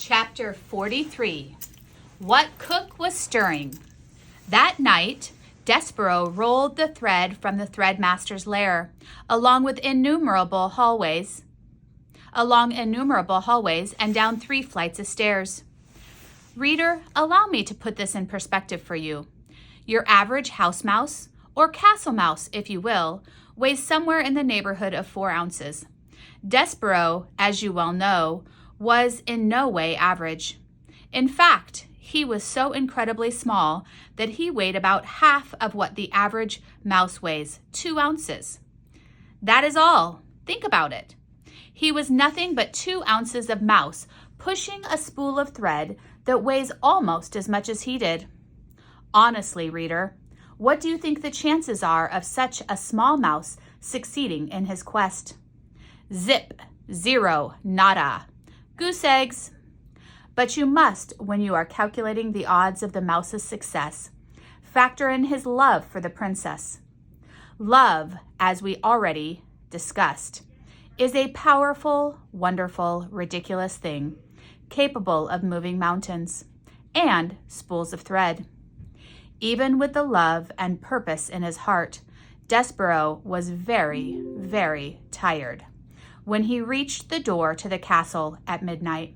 Chapter 43. What Cook Was Stirring. That night, Despereaux rolled the thread from the threadmaster's lair, along innumerable hallways and down 3 flights of stairs. Reader, allow me to put this in perspective for you. Your average house mouse, or castle mouse if you will, weighs somewhere in the neighborhood of 4 ounces. Despereaux, as you well know, was in no way average. In fact, he was so incredibly small that he weighed about half of what the average mouse weighs, 2 ounces. That is all. Think about it. He was nothing but 2 ounces of mouse pushing a spool of thread that weighs almost as much as he did. Honestly, reader, what do you think the chances are of such a small mouse succeeding in his quest? Zip, zero, nada. Goose eggs. But you must, when you are calculating the odds of the mouse's success, factor in his love for the princess. Love, as we already discussed, is a powerful, wonderful, ridiculous thing, capable of moving mountains and spools of thread. Even with the love and purpose in his heart, Despereaux was very, very tired when he reached the door to the castle at midnight.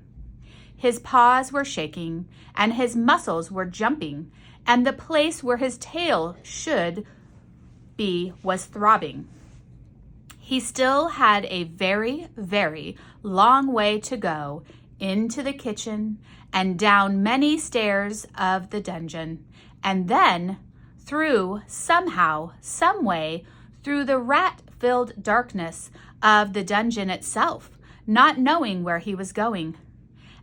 His paws were shaking, and his muscles were jumping, and the place where his tail should be was throbbing. He still had a very, very long way to go into the kitchen and down many stairs of the dungeon, and then through, somehow, some way, through the rat-filled darkness of the dungeon itself, not knowing where he was going.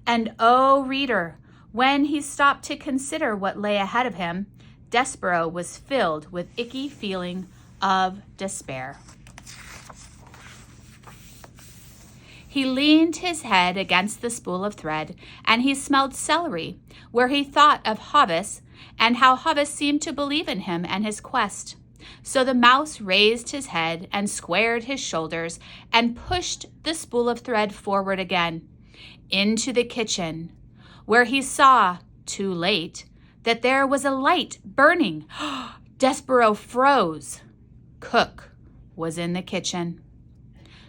And oh, reader, when he stopped to consider what lay ahead of him, Despereaux was filled with icky feeling of despair. He leaned his head against the spool of thread, and he smelled celery, where he thought of Hovis and how Hovis seemed to believe in him and his quest. So the mouse raised his head and squared his shoulders and pushed the spool of thread forward again into the kitchen, where he saw, too late, that there was a light burning. Despereaux froze. Cook was in the kitchen.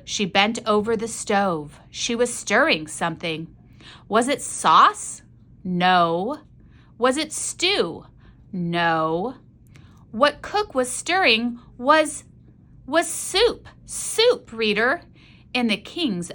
She bent over the stove. She was stirring something. Was it sauce? No. Was it stew? No. What Cook was stirring was soup. Soup, reader, in the king's